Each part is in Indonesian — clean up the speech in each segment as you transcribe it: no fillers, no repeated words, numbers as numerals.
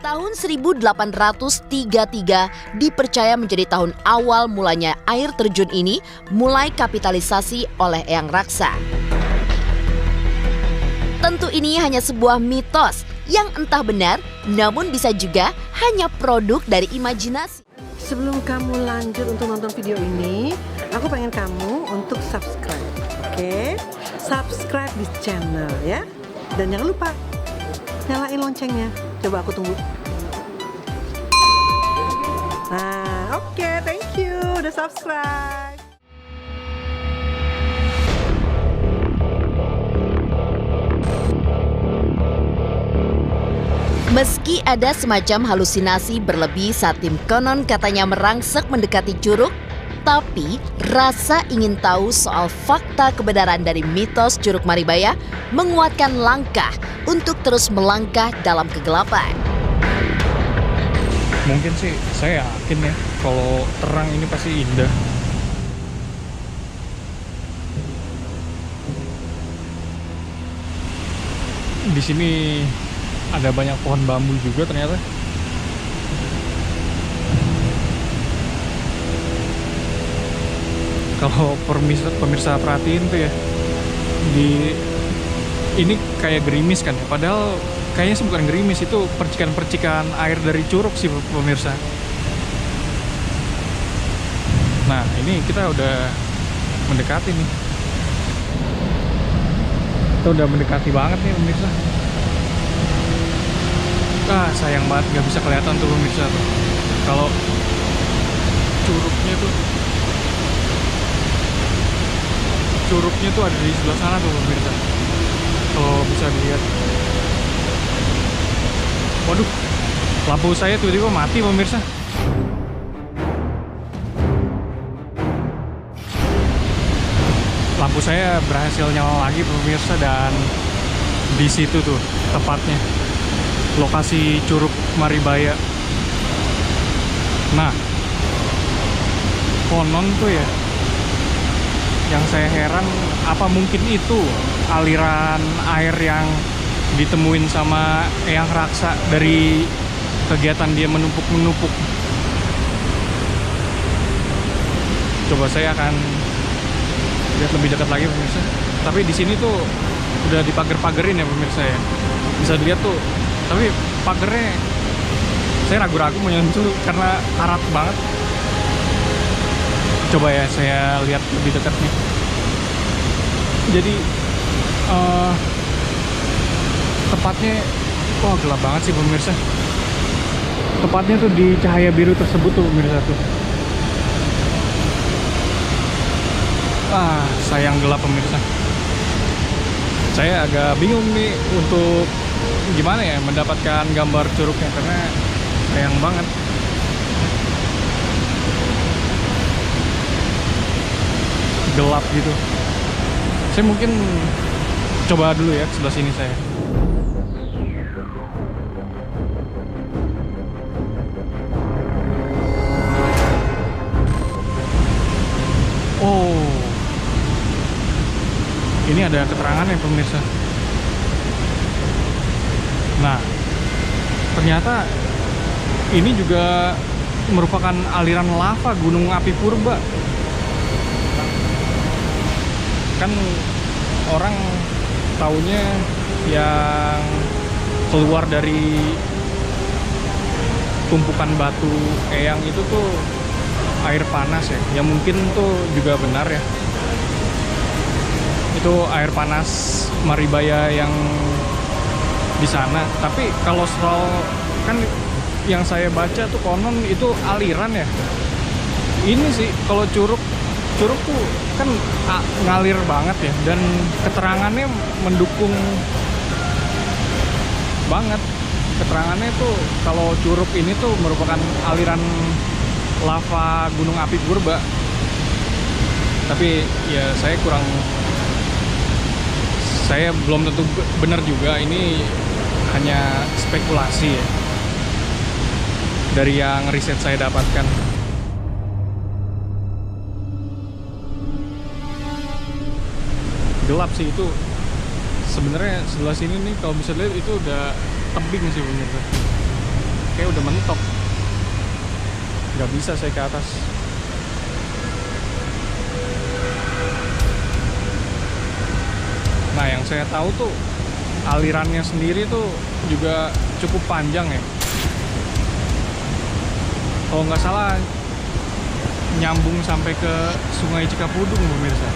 Tahun 1833 dipercaya menjadi tahun awal mulanya air terjun ini mulai kapitalisasi oleh Eyang Raksa. Tentu ini hanya sebuah mitos yang entah benar, namun bisa juga hanya produk dari imajinasi. Sebelum kamu lanjut untuk nonton video ini, aku pengen kamu untuk subscribe, oke? Subscribe di channel ya. Dan jangan lupa nyalain loncengnya. Coba aku tunggu. Nah, oke, thank you udah subscribe. Meski ada semacam halusinasi berlebih saat tim konon katanya merangsek mendekati curug, tapi rasa ingin tahu soal fakta kebenaran dari mitos Curug Maribaya menguatkan langkah untuk terus melangkah dalam kegelapan. Mungkin sih saya yakin ya kalau terang ini pasti indah. Di sini ada banyak pohon bambu juga ternyata. Kalau pemirsa perhatiin tuh ya, ini kayak gerimis kan ya, padahal kayaknya sih bukan gerimis, itu percikan-percikan air dari curug sih pemirsa. Nah ini kita udah mendekati nih, kita udah mendekati banget nih pemirsa. Sayang banget nggak bisa kelihatan tuh pemirsa tuh. Kalau curugnya tuh ada di sebelah sana tuh pemirsa. Kalau bisa dilihat. Waduh, lampu saya tiba-tiba mati pemirsa. Lampu saya berhasil nyala lagi pemirsa, dan di situ tuh tepatnya lokasi Curug Maribaya. Nah, konon tuh ya, yang saya heran, apa mungkin itu aliran air yang ditemuin sama Eyang Raksa dari kegiatan dia menumpuk-menumpuk. Coba saya akan lihat lebih dekat lagi pemirsa. Tapi di sini tuh udah dipager-pagerin ya pemirsa ya. Bisa dilihat tuh. Tapi pagernya saya ragu-ragu menyentuh karena karat banget. Coba ya saya lihat lebih dekat nih. Jadi tepatnya, wah gelap banget sih pemirsa. Tepatnya tuh di cahaya biru tersebut tuh pemirsa tuh. Sayang gelap pemirsa. Saya agak bingung nih untuk gimana ya mendapatkan gambar curugnya, karena sayang banget. Gelap gitu. Saya mungkin coba dulu ya ke sebelah sini saya. Oh, ini ada keterangan ya pemirsa. Nah, ternyata ini juga merupakan aliran lava gunung api purba. Kan orang taunya yang keluar dari tumpukan batu Eyang itu tuh air panas ya. Ya mungkin tuh juga benar ya. Itu air panas Maribaya yang di sana. Tapi kalau soal kan yang saya baca tuh konon itu aliran ya. Ini sih kalau curug tuh kan ngalir banget ya, dan keterangannya mendukung banget. Keterangannya tuh kalau curug ini tuh merupakan aliran lava gunung api purba. Tapi ya saya belum tentu benar juga, ini hanya spekulasi ya dari yang riset saya dapatkan. Gelap sih itu. Sebenarnya sebelah sini nih kalau bisa lihat itu udah tebing sih pemirsa. udah mentok, nggak bisa saya ke atas. Nah, yang saya tahu tuh alirannya sendiri tuh juga cukup panjang ya. Kalau nggak salah nyambung sampai ke Sungai Cikapundung, pemirsa.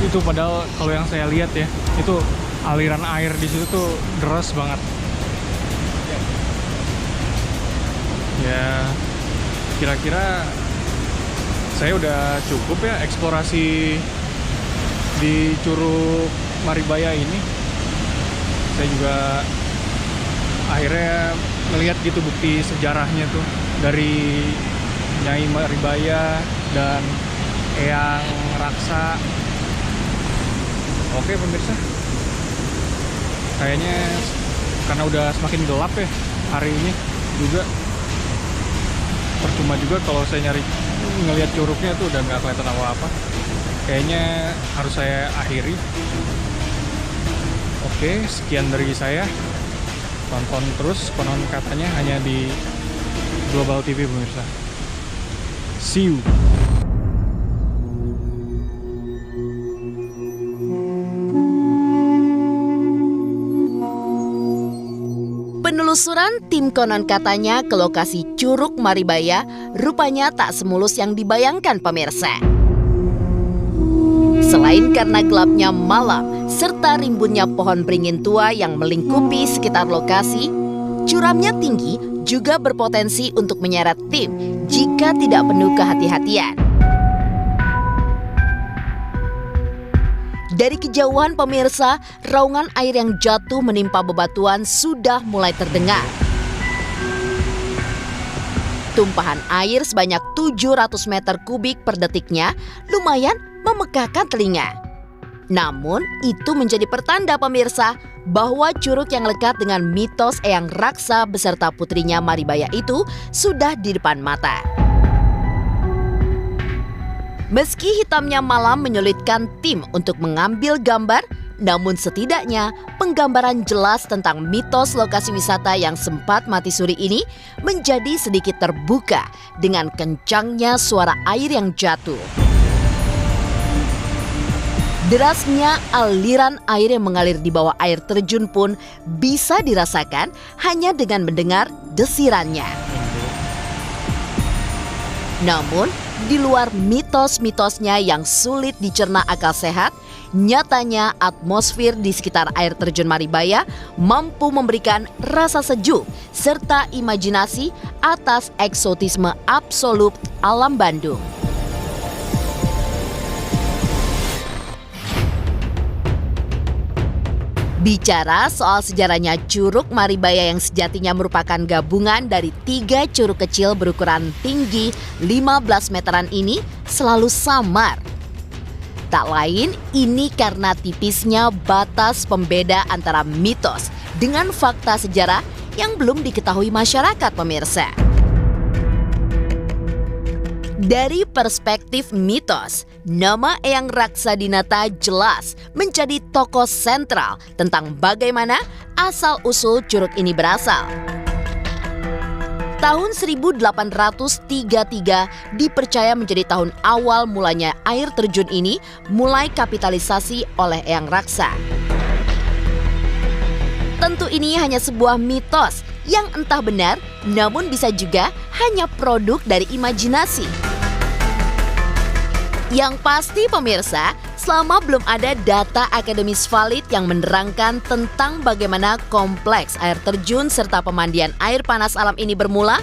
Itu padahal kalau yang saya lihat ya, itu aliran air di situ tuh deras banget. Ya, kira-kira saya udah cukup ya eksplorasi di Curug Maribaya ini. Saya juga akhirnya melihat gitu bukti sejarahnya tuh dari Nyai Maribaya dan Eyang Raksa. Oke pemirsa, kayaknya karena udah semakin gelap ya hari ini juga, percuma juga kalau saya ngelihat curugnya tuh udah nggak kelihatan apa-apa. Kayaknya harus saya akhiri. Oke, sekian dari saya. Tonton terus Konon Katanya hanya di Global TV pemirsa. See you. Penelusuran tim Konon Katanya ke lokasi Curug Maribaya rupanya tak semulus yang dibayangkan pemirsa. Selain karena gelapnya malam serta rimbunnya pohon beringin tua yang melingkupi sekitar lokasi, curamnya tinggi juga berpotensi untuk menyeret tim jika tidak penuh kehati-hatian. Dari kejauhan pemirsa, raungan air yang jatuh menimpa bebatuan sudah mulai terdengar. Tumpahan air sebanyak 700 meter kubik per detiknya lumayan memegahkan telinga. Namun, itu menjadi pertanda pemirsa bahwa curug yang lekat dengan mitos Eyang Raksa beserta putrinya Maribaya itu sudah di depan mata. Meski hitamnya malam menyulitkan tim untuk mengambil gambar, namun setidaknya penggambaran jelas tentang mitos lokasi wisata yang sempat mati suri ini menjadi sedikit terbuka dengan kencangnya suara air yang jatuh. Derasnya aliran air yang mengalir di bawah air terjun pun bisa dirasakan hanya dengan mendengar desirannya. Namun, di luar mitos-mitosnya yang sulit dicerna akal sehat, nyatanya atmosfer di sekitar air terjun Maribaya mampu memberikan rasa sejuk serta imajinasi atas eksotisme absolut alam Bandung. Bicara soal sejarahnya Curug Maribaya yang sejatinya merupakan gabungan dari 3 curug kecil berukuran tinggi 15 meteran ini selalu samar. Tak lain ini karena tipisnya batas pembeda antara mitos dengan fakta sejarah yang belum diketahui masyarakat pemirsa. Dari perspektif mitos, nama Eyang Raksa Dinata jelas menjadi tokoh sentral tentang bagaimana asal-usul curug ini berasal. Tahun 1833 dipercaya menjadi tahun awal mulanya air terjun ini mulai kapitalisasi oleh Eyang Raksa. Tentu ini hanya sebuah mitos yang entah benar, namun bisa juga hanya produk dari imajinasi. Yang pasti pemirsa, selama belum ada data akademis valid yang menerangkan tentang bagaimana kompleks air terjun serta pemandian air panas alam ini bermula,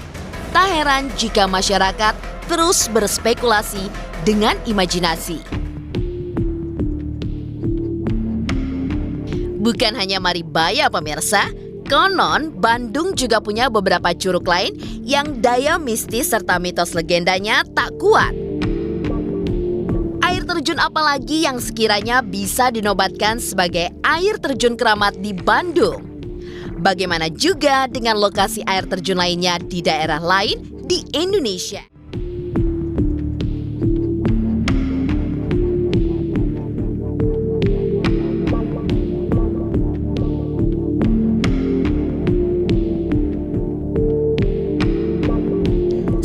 tak heran jika masyarakat terus berspekulasi dengan imajinasi. Bukan hanya Maribaya pemirsa, konon Bandung juga punya beberapa curug lain yang daya mistis serta mitos legendanya tak kuat. Air terjun apalagi yang sekiranya bisa dinobatkan sebagai air terjun keramat di Bandung? Bagaimana juga dengan lokasi air terjun lainnya di daerah lain di Indonesia?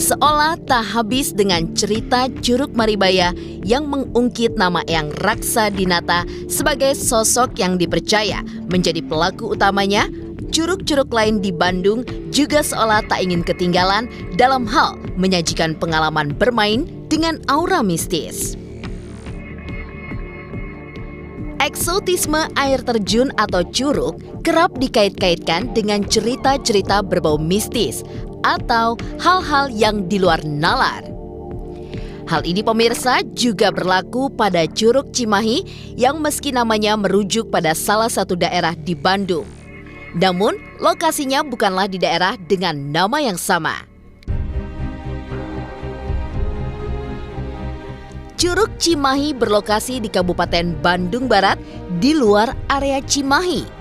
Seolah tak habis dengan cerita Curug Maribaya yang mengungkit nama Eyang Raksa Dinata sebagai sosok yang dipercaya menjadi pelaku utamanya, curug-curug lain di Bandung juga seolah tak ingin ketinggalan dalam hal menyajikan pengalaman bermain dengan aura mistis. Eksotisme air terjun atau curug kerap dikait-kaitkan dengan cerita-cerita berbau mistis atau hal-hal yang di luar nalar. Hal ini pemirsa juga berlaku pada Curug Cimahi yang meski namanya merujuk pada salah satu daerah di Bandung. Namun lokasinya bukanlah di daerah dengan nama yang sama. Curug Cimahi berlokasi di Kabupaten Bandung Barat di luar area Cimahi.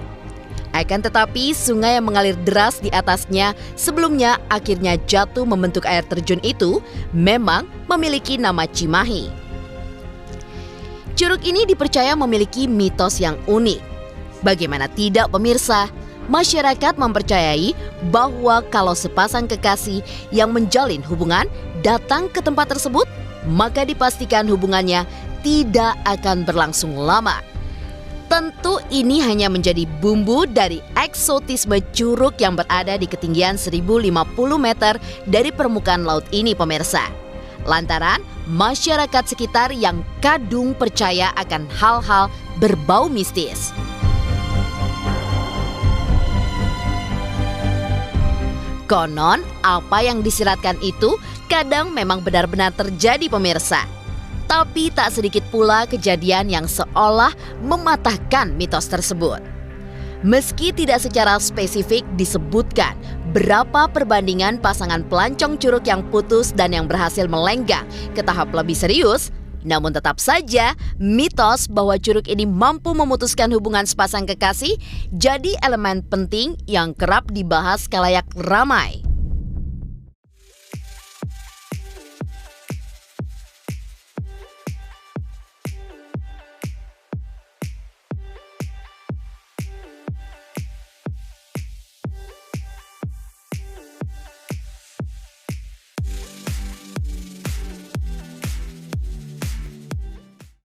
Akan tetapi sungai yang mengalir deras di atasnya sebelumnya akhirnya jatuh membentuk air terjun itu memang memiliki nama Cimahi. Curug ini dipercaya memiliki mitos yang unik. Bagaimana tidak pemirsa? Masyarakat mempercayai bahwa kalau sepasang kekasih yang menjalin hubungan datang ke tempat tersebut, maka dipastikan hubungannya tidak akan berlangsung lama. Tentu ini hanya menjadi bumbu dari eksotisme curug yang berada di ketinggian 1050 meter dari permukaan laut ini pemirsa. Lantaran masyarakat sekitar yang kadung percaya akan hal-hal berbau mistis. Konon apa yang disiratkan itu kadang memang benar-benar terjadi pemirsa. Tapi tak sedikit pula kejadian yang seolah mematahkan mitos tersebut. Meski tidak secara spesifik disebutkan berapa perbandingan pasangan pelancong curug yang putus dan yang berhasil melenggang ke tahap lebih serius, namun tetap saja mitos bahwa curug ini mampu memutuskan hubungan sepasang kekasih jadi elemen penting yang kerap dibahas khalayak ramai.